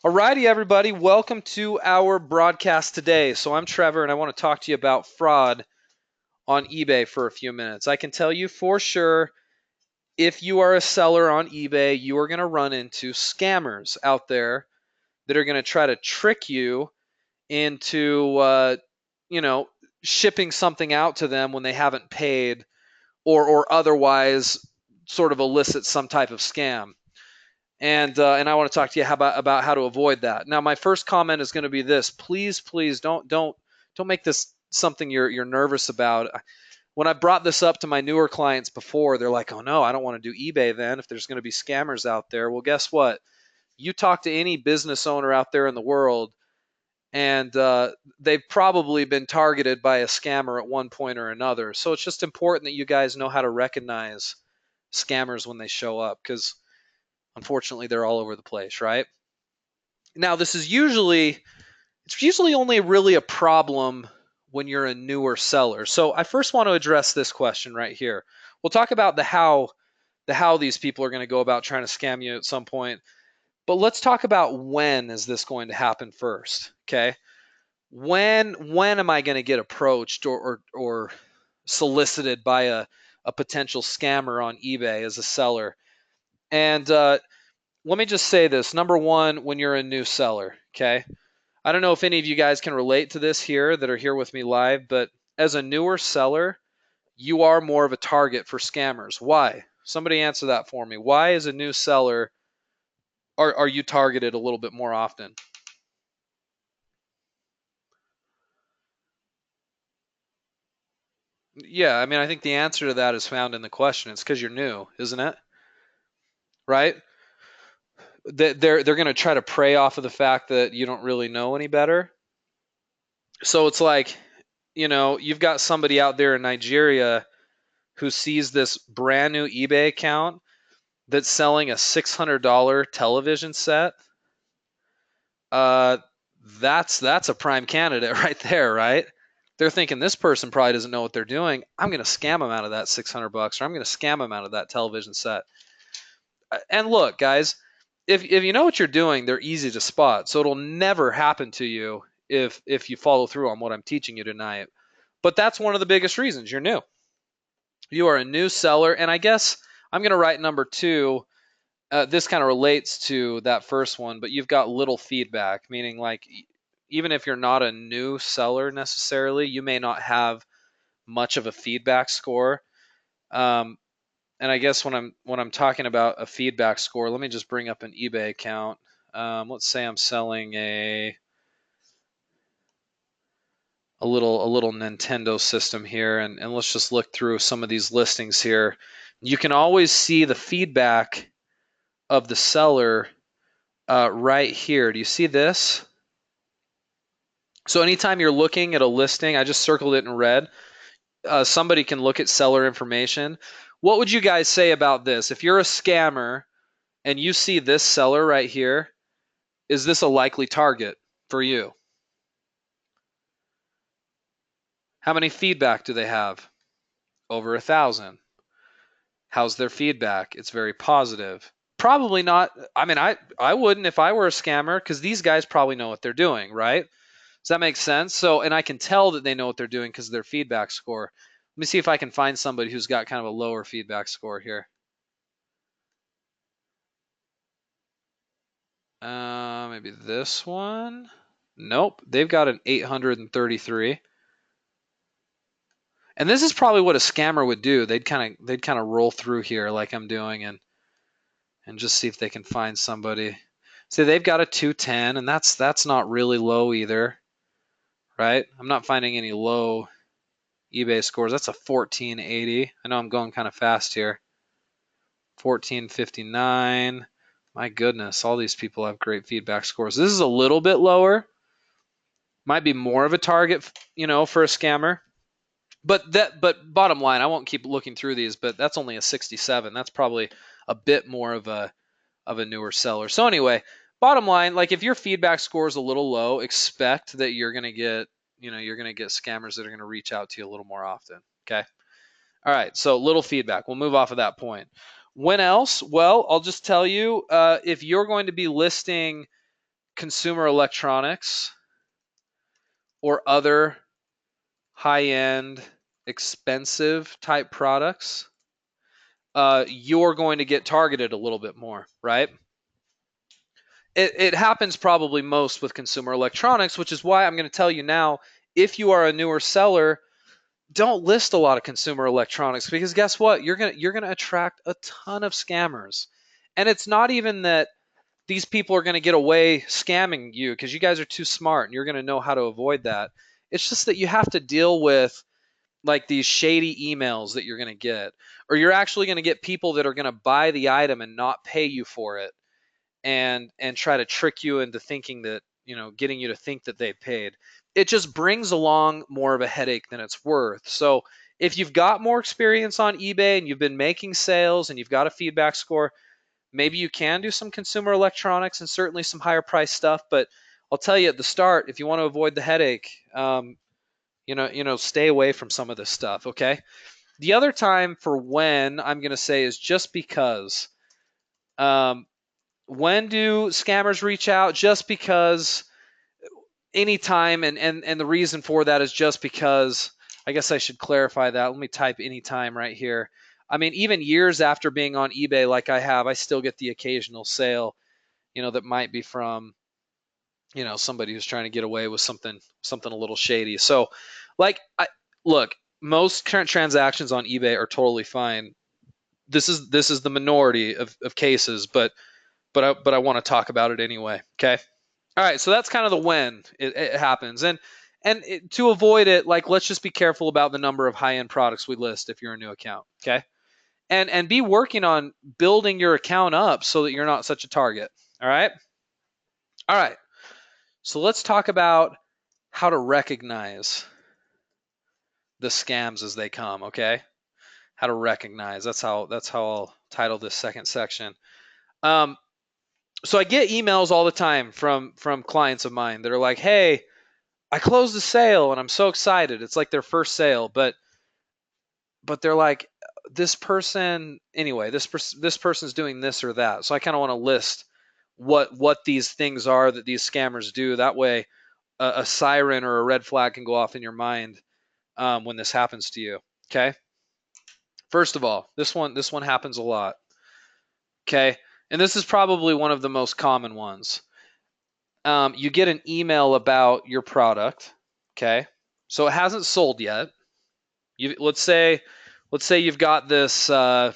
Alrighty, everybody, welcome to our broadcast today. So I'm Trevor, and I want to talk to you about fraud on eBay for a few minutes. I can tell you for sure, if you are a seller on eBay, you are going to run into scammers out there that are going to try to trick you into, you know, shipping something out to them when they haven't paid, or otherwise sort of elicit some type of scam. And I want to talk to you about how to avoid that. Now, my first comment is going to be this: please don't make this something you're nervous about. When I brought this up to my newer clients before, they're like, "Oh no, I don't want to do eBay then if there's going to be scammers out there." Well, guess what? You talk to any business owner out there in the world, and they've probably been targeted by a scammer at one point or another. So it's just important that you guys know how to recognize scammers when they show up, because unfortunately they're all over the place, right? Now, it's usually only really a problem when you're a newer seller. So I first want to address this question right here. We'll talk about the how these people are going to go about trying to scam you at some point. But let's talk about when is this going to happen first, okay? When am I going to get approached or solicited by a potential scammer on eBay as a seller? And let me just say this. Number one, when you're a new seller, okay? I don't know if any of you guys can relate to this here that are here with me live, but as a newer seller, you are more of a target for scammers. Why? Somebody answer that for me. Why, as a new seller, are you targeted a little bit more often? Yeah, I mean, I think the answer to that is found in the question. It's because you're new, isn't it? Right? They're going to try to prey off of the fact that you don't really know any better. So it's like, you've got somebody out there in Nigeria who sees this brand new eBay account that's selling a $600 television set. uh, that's a prime candidate right there, right? They're thinking this person probably doesn't know what they're doing. I'm going to scam them out of that 600 bucks, or I'm going to scam them out of that television set. And look, guys, if you know what you're doing, they're easy to spot. So it'll never happen to you if you follow through on what I'm teaching you tonight. But that's one of the biggest reasons you're new. You are a new seller, and I guess I'm going to write number two. This kind of relates to that first one, but you've got little feedback, meaning like even if you're not a new seller necessarily, you may not have much of a feedback score. Um, and I guess when I'm talking about a feedback score, let me just bring up an eBay account. Let's say I'm selling a little Nintendo system here, and let's just look through some of these listings here. You can always see the feedback of the seller right here. Do you see this? So anytime you're looking at a listing, I just circled it in red. Somebody can look at seller information. What would you guys say about this? If you're a scammer and you see this seller right here, is this a likely target for you? How many feedback do they have? Over 1,000. How's their feedback? It's very positive. Probably not. I mean, I wouldn't if I were a scammer, because these guys probably know what they're doing, right? Does that make sense? So, and I can tell that they know what they're doing because of their feedback score. Let me see if I can find somebody who's got kind of a lower feedback score here. Maybe this one. Nope, they've got an 833. And this is probably what a scammer would do. They'd kind of roll through here like I'm doing, and just see if they can find somebody. See, they've got a 210, and that's not really low either, right? I'm not finding any low eBay scores. That's a 1480. I know I'm going kind of fast here. 1459. My goodness, all these people have great feedback scores. This is a little bit lower. Might be more of a target, for a scammer. But bottom line, I won't keep looking through these, but that's only a 67. That's probably a bit more of a newer seller. So anyway, bottom line, like if your feedback score is a little low, expect that you're going to get scammers that are going to reach out to you a little more often. Okay? All right, so little feedback. We'll move off of that point. When else? Well, I'll just tell you, if you're going to be listing consumer electronics or other high-end, expensive type products, you're going to get targeted a little bit more, right? It happens probably most with consumer electronics, which is why I'm going to tell you now, if you are a newer seller, don't list a lot of consumer electronics, because guess what? You're gonna attract a ton of scammers. And it's not even that these people are going to get away scamming you because you guys are too smart and you're going to know how to avoid that. It's just that you have to deal with like these shady emails that you're going to get, or you're actually going to get people that are going to buy the item and not pay you for it, and try to trick you into thinking that, getting you to think that they paid. It just brings along more of a headache than it's worth. So if you've got more experience on eBay and you've been making sales and you've got a feedback score, maybe you can do some consumer electronics and certainly some higher price stuff. But I'll tell you at the start, if you want to avoid the headache, stay away from some of this stuff. Okay. The other time for when I'm going to say is just because. When do scammers reach out? Just because anytime, and the reason for that is just because, I guess I should clarify that. Let me type anytime right here. I mean, even years after being on eBay like I have, I still get the occasional sale, that might be from, somebody who's trying to get away with something a little shady. So, like, look, most current transactions on eBay are totally fine. This is the minority of cases, but I want to talk about it anyway. Okay. All right. So that's kind of the when it happens, and to avoid it, like, let's just be careful about the number of high end products we list if you're a new account. Okay. And be working on building your account up so that you're not such a target. All right. All right. So let's talk about how to recognize the scams as they come. Okay. How to recognize. That's how I'll title this second section. Um, so I get emails all the time from clients of mine that are like, "Hey, I closed the sale and I'm so excited." It's like their first sale, but they're like, this person anyway. This person's doing this or that. So I kind of want to list what these things are that these scammers do. That way, a siren or a red flag can go off in your mind when this happens to you. Okay. First of all, this one happens a lot. Okay, and this is probably one of the most common ones. You get an email about your product. Okay, so it hasn't sold yet. Let's say you've got this. I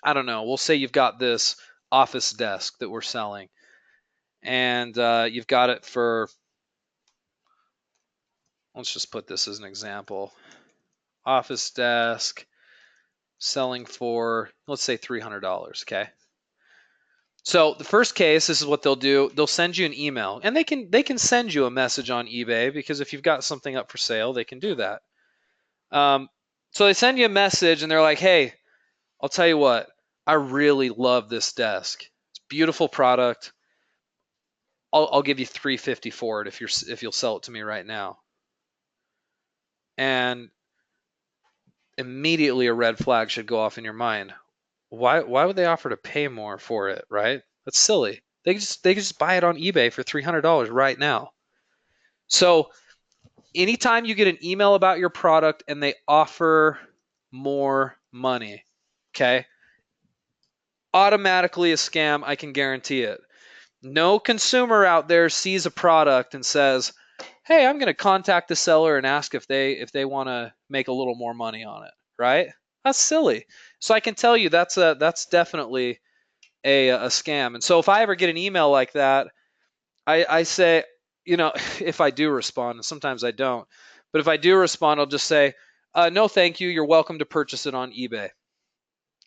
don't know. We'll say you've got this office desk that we're selling, and you've got it for. Let's just put this as an example. Office desk selling for, let's say, $300. Okay. So the first case, this is what they'll do. They'll send you an email, and they can send you a message on eBay, because if you've got something up for sale, they can do that. Um, so they send you a message, and they're like, "Hey, I'll tell you what, I really love this desk. It's a beautiful product. I'll give you $350 for it if you'll sell it to me right now." And immediately a red flag should go off in your mind. Why would they offer to pay more for it, right? That's silly. They just buy it on eBay for $300 right now. So anytime you get an email about your product and they offer more money, okay, automatically a scam, I can guarantee it. No consumer out there sees a product and says, "Hey, I'm going to contact the seller and ask if they want to make a little more money on it," right? That's silly. So I can tell you that's definitely a scam. And so if I ever get an email like that, I say, if I do respond, and sometimes I don't, but if I do respond, I'll just say, "No, thank you. You're welcome to purchase it on eBay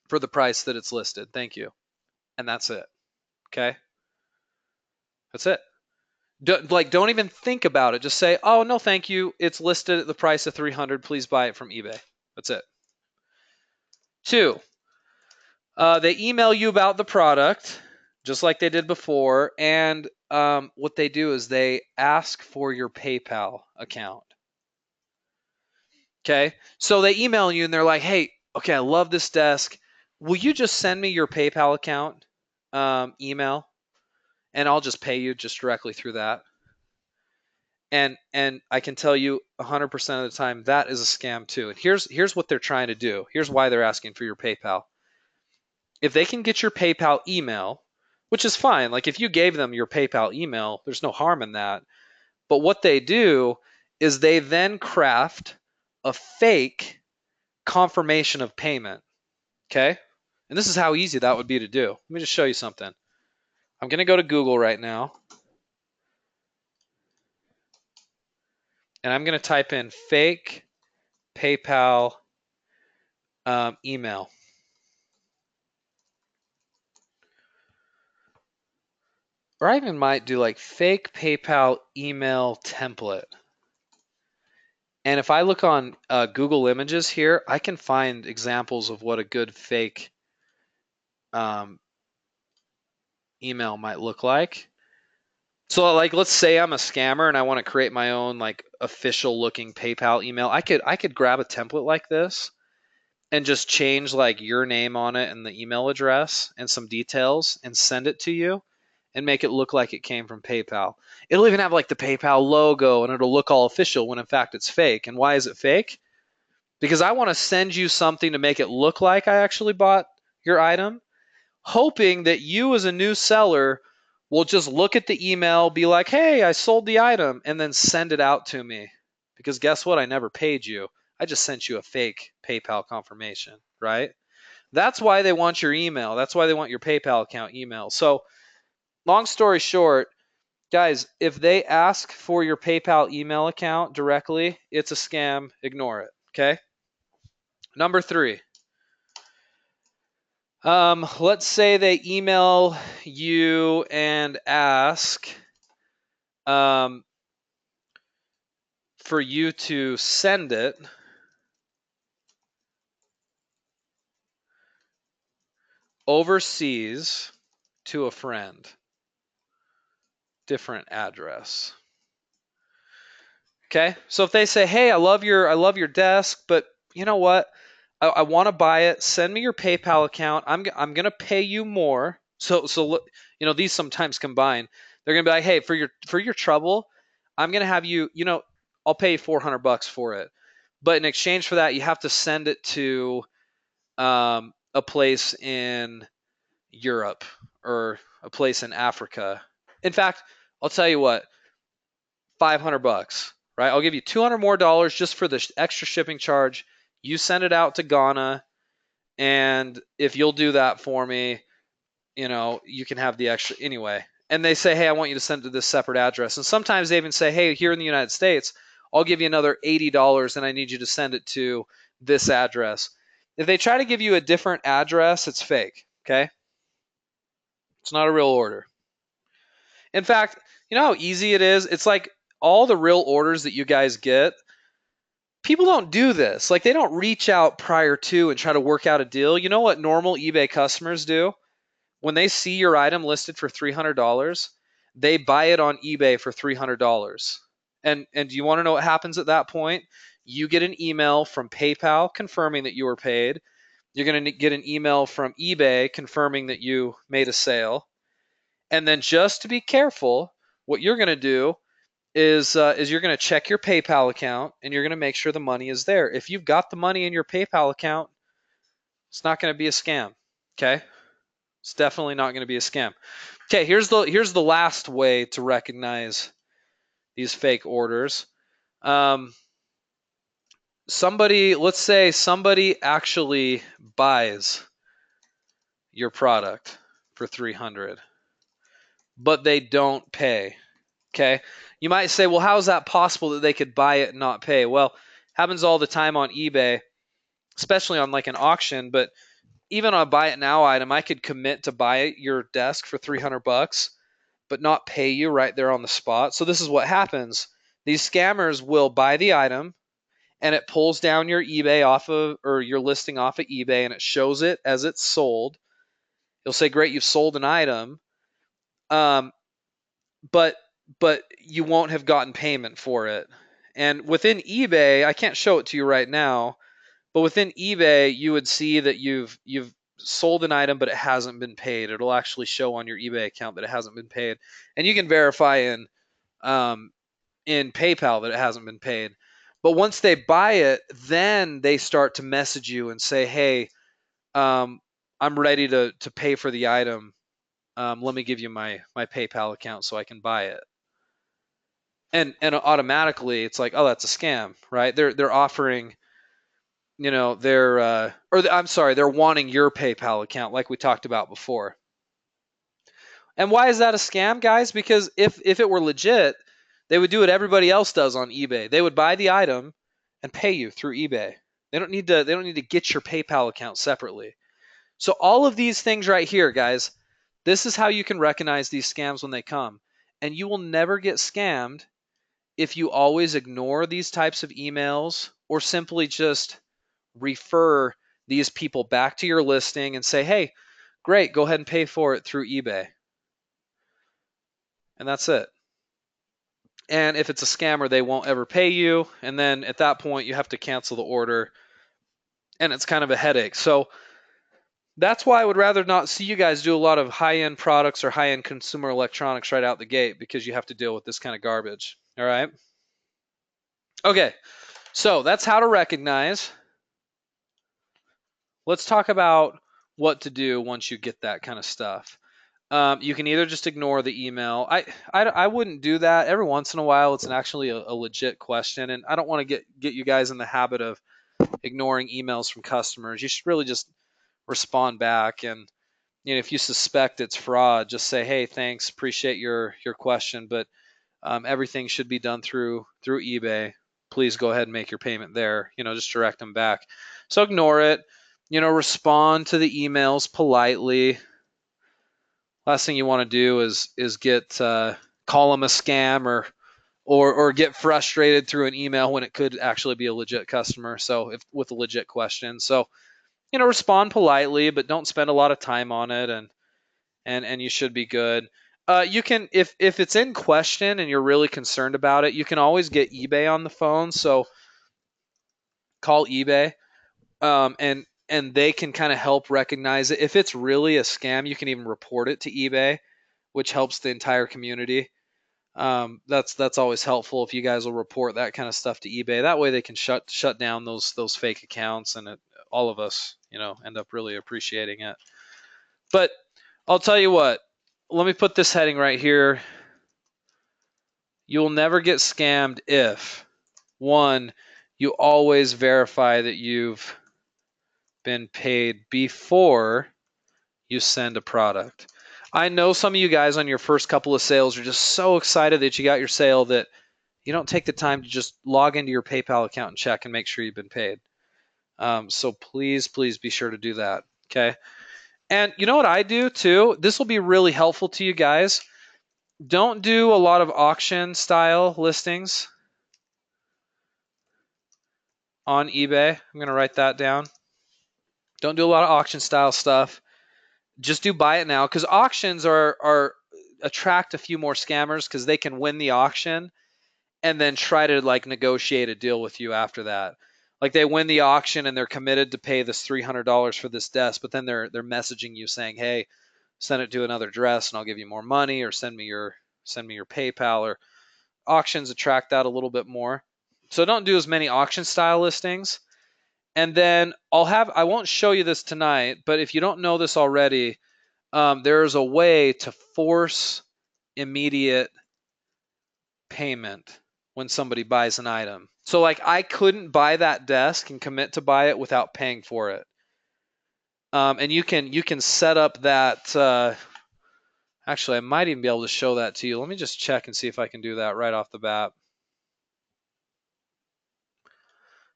for the price that it's listed. Thank you." And that's it. Okay? That's it. Don't even think about it. Just say, "Oh, no, thank you. It's listed at the price of 300. Please buy it from eBay." That's it. Two, they email you about the product, just like they did before, and what they do is they ask for your PayPal account. Okay, so they email you and they're like, "Hey, okay, I love this desk. Will you just send me your PayPal account email?" and I'll just pay you just directly through that. And I can tell you 100% of the time that is a scam too. And here's what they're trying to do. Here's why they're asking for your PayPal. If they can get your PayPal email, which is fine, like if you gave them your PayPal email, there's no harm in that. But what they do is they then craft a fake confirmation of payment. Okay? And this is how easy that would be to do. Let me just show you something. I'm going to go to Google right now, and I'm going to type in fake PayPal email. Or I even might do like fake PayPal email template. And if I look on Google Images here, I can find examples of what a good fake email might look like. So like, let's say I'm a scammer and I want to create my own like official looking PayPal email. I could grab a template like this and just change like your name on it and the email address and some details and send it to you and make it look like it came from PayPal. It'll even have like the PayPal logo and it'll look all official when in fact it's fake. And why is it fake? Because I want to send you something to make it look like I actually bought your item, hoping that you as a new seller will just look at the email, be like, hey, I sold the item, and then send it out to me. Because guess what? I never paid you. I just sent you a fake PayPal confirmation, right? That's why they want your email. That's why they want your PayPal account email. So, long story short, guys, if they ask for your PayPal email account directly, it's a scam. Ignore it, okay? Number 3. Let's say they email you and ask for you to send it overseas to a friend, different address. Okay, so if they say, "Hey, I love your desk, but you know what? I want to buy it. Send me your PayPal account. I'm gonna pay you more." So these sometimes combine. They're gonna be like, "Hey, for your trouble, I'm gonna have you. I'll pay you $400 for it, but in exchange for that, you have to send it to a place in Europe or a place in Africa. In fact, I'll tell you what, $500, right? I'll give you $200 more just for the extra shipping charge. You send it out to Ghana, and if you'll do that for me, you can have the extra anyway. And they say, hey, I want you to send it to this separate address. And sometimes they even say, hey, here in the United States, I'll give you another $80 and I need you to send it to this address. If they try to give you a different address, it's fake, okay? It's not a real order. In fact, you know how easy it is? It's like all the real orders that you guys get, people don't do this. Like they don't reach out prior to and try to work out a deal. You know what normal eBay customers do? When they see your item listed for $300, they buy it on eBay for $300. And do you want to know what happens at that point? You get an email from PayPal confirming that you were paid. You're going to get an email from eBay confirming that you made a sale. And then just to be careful, what you're going to do is you're going to check your PayPal account and you're going to make sure the money is there. If you've got the money in your PayPal account, it's not going to be a scam. Okay? It's definitely not going to be a scam. Okay, here's the last way to recognize these fake orders. Let's say somebody actually buys your product for $300, but they don't pay. Okay, you might say, well, how is that possible that they could buy it and not pay? Well, happens all the time on eBay, especially on like an auction. But even on a buy it now item, I could commit to buy your desk for $300, but not pay you right there on the spot. So this is what happens. These scammers will buy the item and it pulls down your eBay or your listing off of eBay and it shows it as it's sold. You'll say, great, you've sold an item. But you won't have gotten payment for it. And within eBay, I can't show it to you right now, but within eBay, you would see that you've sold an item but it hasn't been paid. It'll actually show on your eBay account that it hasn't been paid, and you can verify in PayPal that it hasn't been paid. But once they buy it, then they start to message you and say, "Hey, I'm ready to pay for the item. Let me give you my PayPal account so I can buy it." And automatically it's like, oh, that's a scam, right? They're offering, I'm sorry, they're wanting your PayPal account, like we talked about before. And why is that a scam, guys? Because if it were legit, they would do what everybody else does on eBay. They would buy the item and pay you through eBay. They don't need to get your PayPal account separately. So all of these things right here, guys, this is how you can recognize these scams when they come. And you will never get scammed if you always ignore these types of emails or simply just refer these people back to your listing and say, "Hey, great, go ahead and pay for it through eBay." And that's it. And if it's a scammer, they won't ever pay you. And then at that point, you have to cancel the order. And it's kind of a headache. So that's why I would rather not see you guys do a lot of high-end products or high-end consumer electronics right out the gate, because you have to deal with this kind of garbage. All right. Okay. So that's how to recognize. Let's talk about what to do once you get that kind of stuff. You can either just ignore the email. I wouldn't do that. Every once in a while, it's actually a legit question, and I don't want to get you guys in the habit of ignoring emails from customers. You should really just respond back, and if you suspect it's fraud, just say, "Hey, thanks, appreciate your question, but everything should be done through eBay. Please go ahead and make your payment there." Just direct them back. So ignore it. Respond to the emails politely. Last thing you want to do is get call them a scam or get frustrated through an email when it could actually be a legit customer. So if with a legit question, so respond politely, but don't spend a lot of time on it, and you should be good. You can, if it's in question and you're really concerned about it, you can always get eBay on the phone. So call eBay, and they can kind of help recognize it. If it's really a scam, you can even report it to eBay, which helps the entire community. That's always helpful if you guys will report that kind of stuff to eBay. That way they can shut down those fake accounts, and all of us, end up really appreciating it. But I'll tell you what. Let me put this heading right here. You'll never get scammed if, one, you always verify that you've been paid before you send a product. I know some of you guys on your first couple of sales are just so excited that you got your sale that you don't take the time to just log into your PayPal account and check and make sure you've been paid. So please be sure to do that. Okay. And you know what I do too? This will be really helpful to you guys. Don't do a lot of auction style listings on eBay. I'm going to write that down. Don't do a lot of auction style stuff. Just do buy it now, because auctions are attract a few more scammers because they can win the auction and then try to like negotiate a deal with you after that. Like they win the auction and they're committed to pay this $300 for this desk, but then they're messaging you saying, "Hey, send it to another address and I'll give you more money, or send me your PayPal." Or auctions attract that a little bit more. So don't do as many auction style listings. And then I won't show you this tonight, but if you don't know this already, there's a way to force immediate payment when somebody buys an item. So like I couldn't buy that desk and commit to buy it without paying for it. And you can set up that. Actually, I might even be able to show that to you. Let me just check and see if I can do that right off the bat.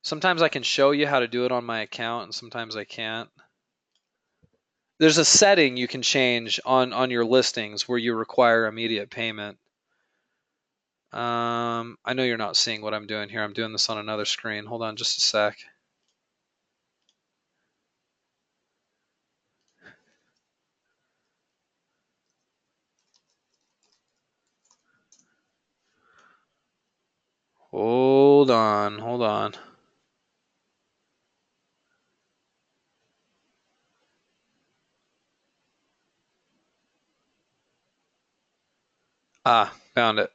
Sometimes I can show you how to do it on my account, and sometimes I can't. There's a setting you can change on your listings where you require immediate payment. I know you're not seeing what I'm doing here. I'm doing this on another screen. Hold on just a sec. Hold on. Ah, found it.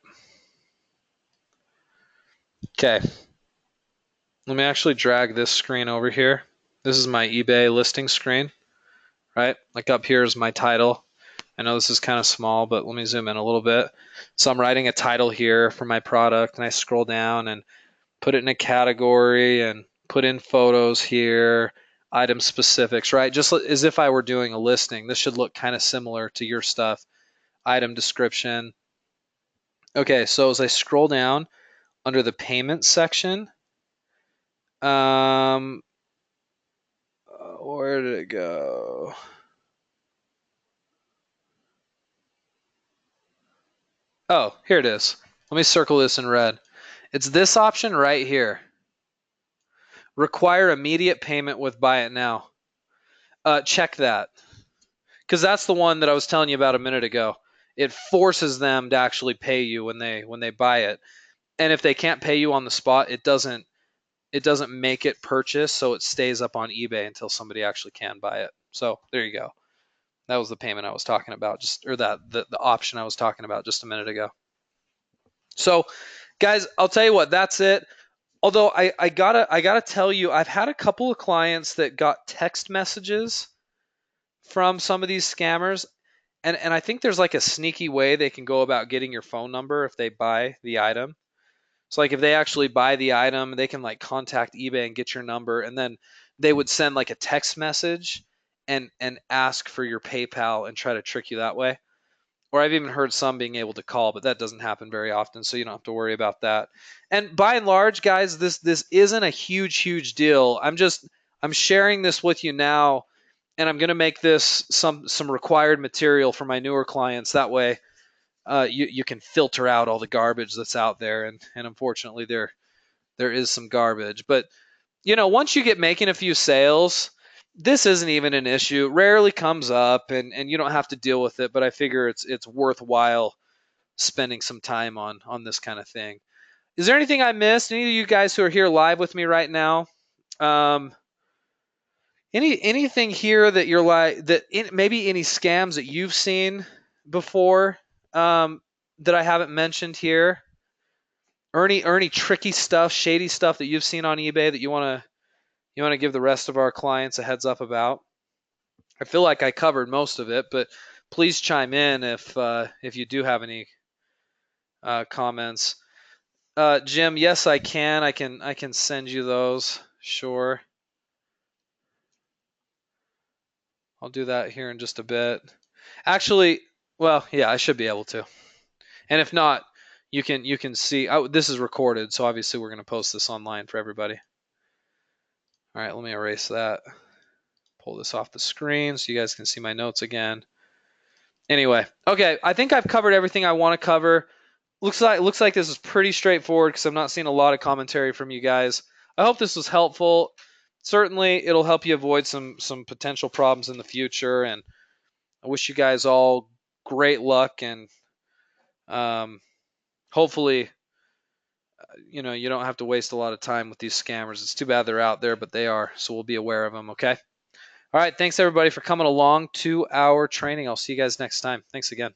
Okay, let me actually drag this screen over here. This is my eBay listing screen, right? Like up here is my title. I know this is kind of small, but let me zoom in a little bit. So I'm writing a title here for my product, and I scroll down and put it in a category and put in photos here, item specifics, right? Just as if I were doing a listing. This should look kind of similar to your stuff. Item description. Okay, so as I scroll down under the payment section, um, where did it go? Oh, here it is. Let me circle this in red. It's this option right here. Require immediate payment with buy it now. Check that, because that's the one that I was telling you about a minute ago. It forces them to actually pay you when they buy it, and if they can't pay you on the spot, it doesn't make it purchase, so it stays up on eBay until somebody actually can buy it. So there you go. That was the payment I was talking about, the option I was talking about just a minute ago. So, guys, I'll tell you what, that's it. Although I gotta tell you, I've had a couple of clients that got text messages from some of these scammers, and I think there's like a sneaky way they can go about getting your phone number if they buy the item. So like if they actually buy the item, they can like contact eBay and get your number, and then they would send like a text message and ask for your PayPal and try to trick you that way. Or I've even heard some being able to call, but that doesn't happen very often, so you don't have to worry about that. And by and large, guys, this isn't a huge deal. I'm sharing this with you now, and I'm going to make this some required material for my newer clients. That way, you can filter out all the garbage that's out there, and unfortunately there is some garbage. But once you get making a few sales, this isn't even an issue. It rarely comes up, and you don't have to deal with it. But I figure it's worthwhile spending some time on this kind of thing. Is there anything I missed? Any of you guys who are here live with me right now? Um, anything here that you're like maybe any scams that you've seen before, that I haven't mentioned here, or any tricky stuff, shady stuff that you've seen on eBay that you want to give the rest of our clients a heads up about? I feel like I covered most of it, but please chime in if you do have any comments. Jim, yes, I can. I can send you those. Sure, I'll do that here in just a bit. Actually, well, yeah, I should be able to. And if not, you can see. Oh, this is recorded, so obviously we're going to post this online for everybody. All right, let me erase that. Pull this off the screen so you guys can see my notes again. Anyway, okay, I think I've covered everything I want to cover. Looks like this is pretty straightforward because I'm not seeing a lot of commentary from you guys. I hope this was helpful. Certainly, it'll help you avoid some potential problems in the future. And I wish you guys all great luck, and hopefully, you don't have to waste a lot of time with these scammers. It's too bad they're out there, but they are. So we'll be aware of them. Okay. All right. Thanks everybody for coming along to our training. I'll see you guys next time. Thanks again.